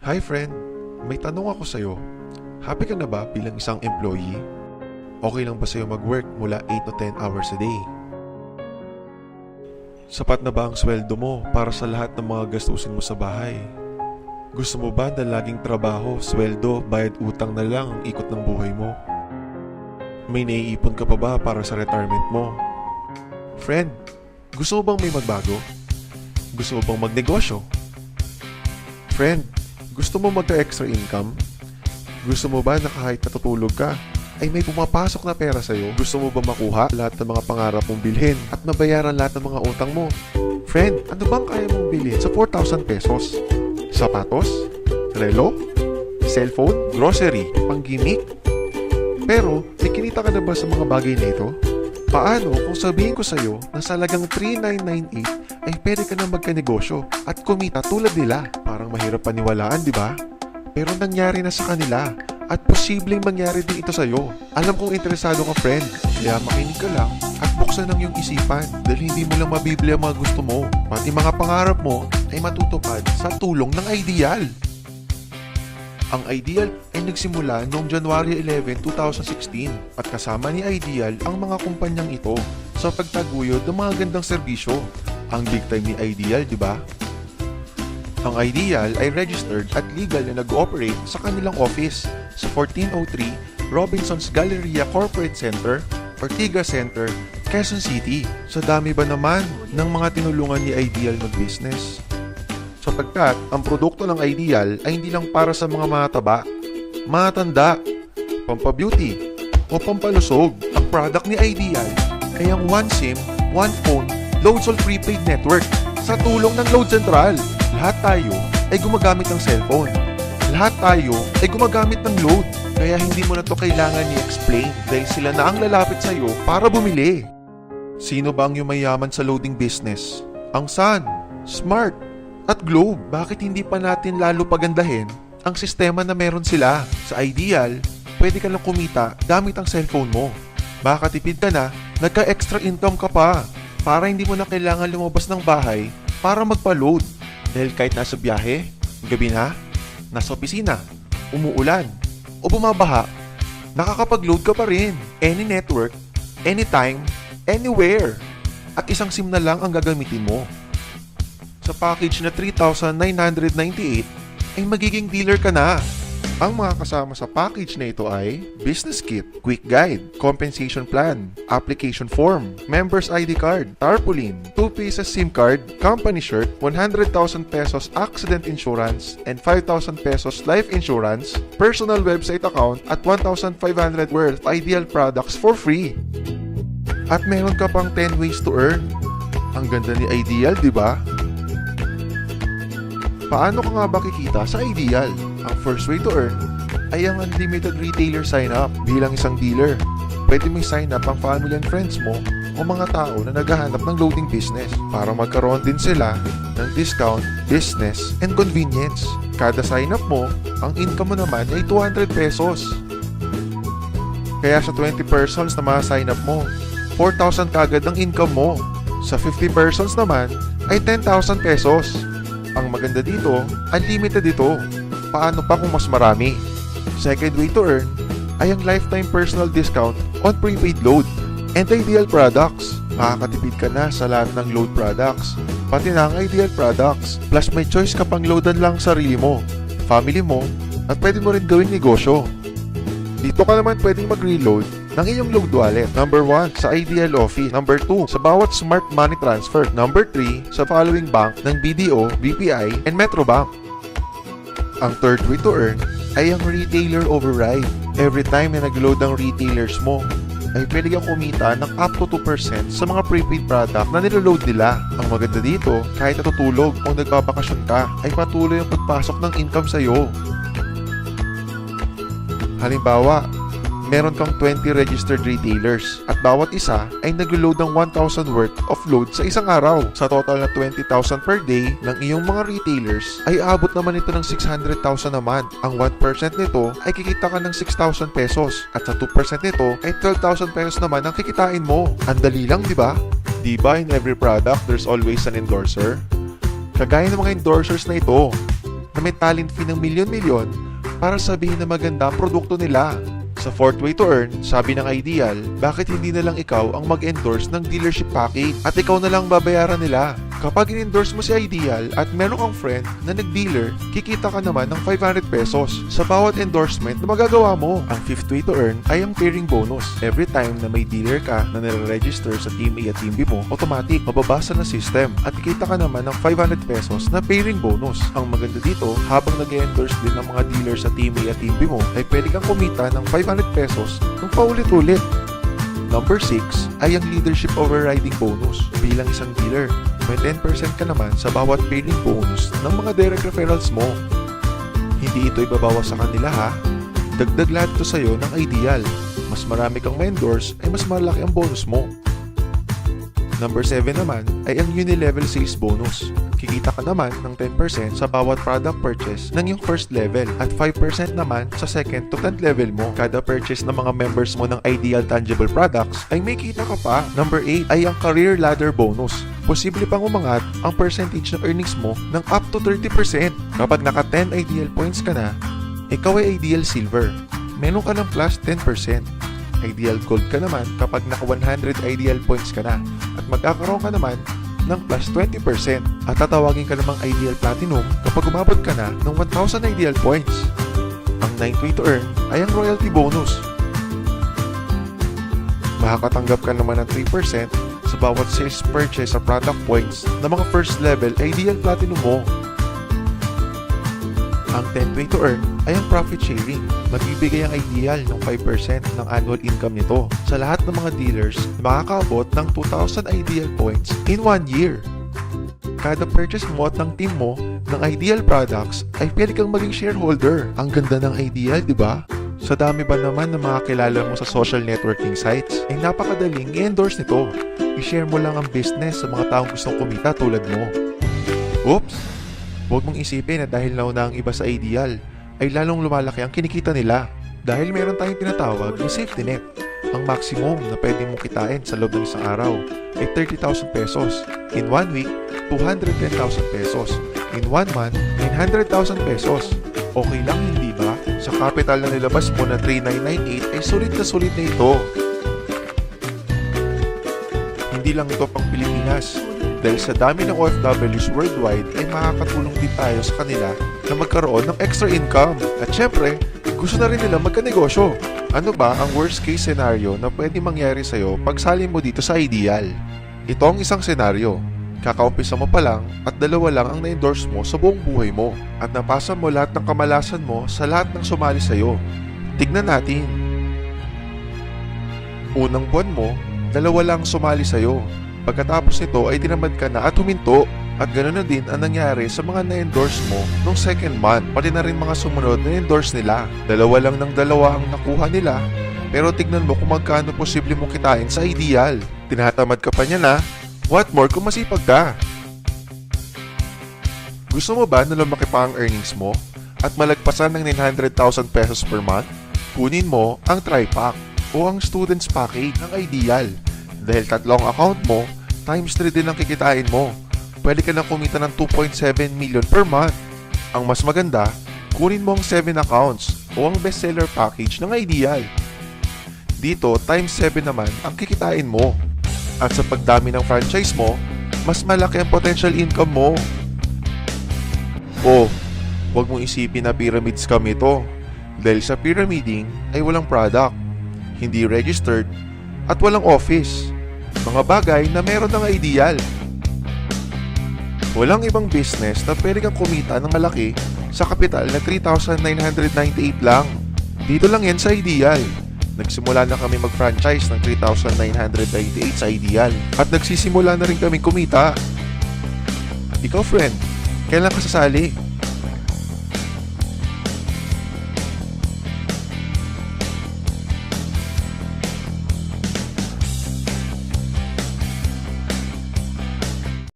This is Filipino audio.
Hi friend, may tanong ako sa'yo. Happy ka na ba bilang isang employee? Okay lang ba sa'yo mag-work mula 8 to 10 hours a day? Sapat na ba ang sweldo mo para sa lahat ng mga gastusin mo sa bahay? Gusto mo ba na laging trabaho, sweldo, bayad utang na lang ang ikot ng buhay mo? May naiipon ka pa ba para sa retirement mo? Friend, gusto mo bang may magbago? Gusto mo bang magnegosyo? Friend, gusto mo magka-extra income? Gusto mo ba na kahit natutulog ka, ay may pumapasok na pera sa'yo? Gusto mo ba makuha lahat ng mga pangarap mong bilhin at mabayaran lahat ng mga utang mo? Friend, ano bang kaya mong bilhin sa 4,000 pesos? Sapatos? Relo? Cellphone? Grocery? Panggimik? Pero, may kinita ka na ba sa mga bagay na ito? Paano kung sabihin ko sa'yo na sa halagang 3,998 ay pwede ka na magkanegosyo at kumita tulad nila? Parang mahirap paniwalaan, di ba? Pero nangyari na sa kanila at posibleng mangyari din ito sa'yo. Alam kong interesado ka, friend, kaya makinig ka lang at buksan ang iyong isipan dahil hindi mo lang mabibili ang mga gusto mo. Pati mga pangarap mo ay matutupad sa tulong ng Ideal. Ang Ideal ay nagsimula noong January 11, 2016 at kasama ni Ideal ang mga kumpanyang ito sa pagtaguyod ng mga gandang serbisyo. Ang big time ni Ideal, di ba? Ang Ideal ay registered at legal na nag-ooperate sa kanilang office sa 1403 Robinson's Galleria Corporate Center, Ortigas Center, Quezon City. Sa dami ba naman ng mga tinulungan ni Ideal mag-business? Sapagkat ang produkto ng Ideal ay hindi lang para sa mga mataba, matanda, pampabeauty, o pampalusog. Ang product ni Ideal ay ang One SIM, One Phone, Loads All Prepaid Network sa tulong ng Load Central. Lahat tayo ay gumagamit ng cellphone. Lahat tayo ay gumagamit ng load. Kaya hindi mo na to kailangan i-explain dahil sila na ang lalapit sa iyo para bumili. Sino ba ang yumayaman sa loading business? Ang Sun, Smart, at Globe. Bakit hindi pa natin lalo pagandahin ang sistema na meron sila? Sa Ideal, pwede ka lang kumita gamit ang cellphone mo. Makakatipid ka na, nagka-extra income ka pa para hindi mo na kailangan lumabas ng bahay para magpa-load. Dahil kahit nasa biyahe, gabi na, nasa opisina, umuulan, o bumabaha, nakakapag-load ka pa rin. Any network, anytime, anywhere. At isang SIM na lang ang gagamitin mo. Sa package na 3,998 ay magiging dealer ka na. Ang mga kasama sa package na ito ay Business Kit, Quick Guide, Compensation Plan, Application Form, Members ID Card, Tarpaulin, 2 pieces SIM Card, Company Shirt, 100,000 pesos Accident Insurance, and 5,000 pesos Life Insurance, Personal Website Account, at 1,500 worth of Ideal products for free. At meron ka pang 10 ways to earn. Ang ganda ni Ideal, di ba? Paano ka nga ba kikita sa Ideal? Ang first way to earn ay ang unlimited retailer sign-up bilang isang dealer. Pwede may sign-up ang family and friends mo o mga tao na naghahanap ng loading business para magkaroon din sila ng discount, business, and convenience. Kada sign-up mo, ang income mo naman ay 200 pesos. Kaya sa 20 persons na mga sign-up mo, 4,000 kagad ang income mo. Sa 50 persons naman ay 10,000 pesos. Ang maganda dito, unlimited ito. Paano pa kung mas marami? Second way to earn ay ang lifetime personal discount on prepaid load and Ideal products. Makakatipid ka na sa lahat ng load products, pati na ang Ideal products. Plus may choice ka pang loadan lang sarili mo, family mo, at pwede mo rin gawing negosyo. Dito ka naman pwedeng mag-reload ng iyong load wallet. Number 1, sa Ideal Office. Number 2, sa bawat smart money transfer. Number 3, sa following bank ng BDO, BPI, and Metrobank. Ang third way to earn ay ang retailer override. Every time na nag-load ang retailers mo, ay pwede kang kumita ng up to 2% sa mga prepaid product na niloload nila. Ang maganda dito, kahit natutulog o nagbabakasyon ka, ay patuloy ang pagpasok ng income sa'yo. Halimbawa, meron kang 20 registered retailers at bawat isa ay nag-load ng 1,000 worth of load sa isang araw. Sa total na 20,000 per day ng iyong mga retailers ay aabot naman ito ng 600,000 a month. Ang 1% nito ay kikita ka ng 6,000 pesos at sa 2% nito ay 12,000 pesos naman ang kikitain mo. Ang dali lang, di ba? Di ba in every product there's always an endorser? Kagaya ng mga endorsers na ito, na may talent fee ng milyon-milyon para sabihin na maganda ang produkto nila. Sa fourth way to earn, sabi ng Ideal, bakit hindi na lang ikaw ang mag-endorse ng dealership package at ikaw na lang babayaran nila? Kapag in-endorse mo si Ideal at meron kang friend na nag-dealer, kikita ka naman ng 500 pesos sa bawat endorsement na magagawa mo. Ang fifth way to earn ay ang pairing bonus. Every time na may dealer ka na nire-register sa Team A at Team B mo, automatic mababasa ng system at kikita ka naman ng 500 pesos na pairing bonus. Ang maganda dito, habang nag-endorse din ng mga dealer sa Team A at Team B mo, ay pwede kang kumita ng 500 pesos ng paulit-ulit. Number 6 ay ang leadership overriding bonus. Bilang isang dealer, may 10% ka naman sa bawat pairing bonus ng mga direct referrals mo. Hindi ito ibabawas sa kanila ha. Dagdag lahat ito sa'yo ng Ideal. Mas marami kang ma-endorse ay mas malaki ang bonus mo. Number 7 naman ay ang unilevel sales bonus. Kikita ka naman ng 10% sa bawat product purchase ng yung first level at 5% naman sa second to 10th level mo. Kada purchase ng mga members mo ng Ideal Tangible Products ay may kita ka pa. Number 8 ay ang career ladder bonus. Posible pang umangat ang percentage ng earnings mo ng up to 30%. Kapag naka 10 Ideal points ka na, ikaw ay Ideal Silver. Meron ka ng plus 10%. Ideal Gold ka naman kapag naka 100 Ideal points ka na at magkakaroon ka naman ng plus 20% at tatawagin ka namang Ideal Platinum kapag umabot ka na ng 1,000 Ideal points. Ang 9th way to earn ay ang royalty bonus. Makakatanggap ka naman ng 3% sa bawat sales purchase sa product points ng mga first level Ideal Platinum mo. Ang 10th way to earn ay ang profit sharing. Magbibigay ang Ideal ng 5% ng annual income nito sa lahat ng mga dealers na makakaabot ng 2,000 Ideal points in 1 year. Kada purchase mo at ng team mo ng Ideal products ay pwede kang maging shareholder. Ang ganda ng Ideal, di ba? Sa dami ba naman ng mga kilala mo sa social networking sites, ay napakadaling i-endorse nito. I-share mo lang ang business sa mga taong gustong kumita tulad mo. Oops! Huwag mong isipin na dahil nauna ang iba sa Ideal, ay lalong lumalaki ang kinikita nila. Dahil meron tayong tinatawag na safety net. Ang maximum na pwede mong kitain sa loob ng isang araw ay 30,000 pesos. In 1 week, 210,000 pesos. In 1 month, 900,000 pesos. Okay lang hindi ba? Sa capital na nilabas mo na 3,998 ay sulit na ito. Hindi lang ito pang Pilipinas. Dahil sa dami ng OFWs worldwide ay makakatulong din tayo sa kanila na magkaroon ng extra income. At syempre, gusto na rin nila magkanegosyo. Ano ba ang worst case scenario na pwede mangyari sa'yo pag sali mo dito sa Ideal? Ito ang isang senaryo. Kakaumpisa mo pa lang at 2 lang ang na-endorse mo sa buong buhay mo at napasa mo lahat ng kamalasan mo sa lahat ng sumali sa'yo. Tignan natin. Unang buwan mo, 2 lang sumali sa'yo. Pagkatapos nito ay tinamad ka na at huminto. At ganoon na din ang nangyari sa mga na-endorse mo nung second month. Pati na rin mga sumunod na endorse nila. 2 lang ng 2 ang nakuha nila. Pero tignan mo kung magkano posible mong kitain sa Ideal. Tinatamad ka pa niya na. What more kung masipag ka? Gusto mo ba na lumaki pa ang earnings mo at malagpasan ng 900,000 pesos per month? Kunin mo ang TriPack o ang Students Package ng Ideal. Dahil 3 account mo, times 3 din ang kikitain mo. Pwede ka na kumita ng 2.7 million per month. Ang mas maganda, kunin mo ang 7 accounts o ang bestseller package ng Ideal. Dito, times 7 naman ang kikitain mo. At sa pagdami ng franchise mo, mas malaki ang potential income mo. O, huwag mong isipin na pyramid scam ito. Dahil sa pyramiding ay walang product, hindi registered, at walang office. Mga bagay na meron ng Ideal. Walang ibang business na pwede kang kumita ng malaki sa kapital na 3,998 lang. Dito lang yan sa Ideal. Nagsimula na kami mag-franchise ng 3,998 sa Ideal. At nagsisimula na rin kami kumita. Ikaw friend, kailan ka sasali?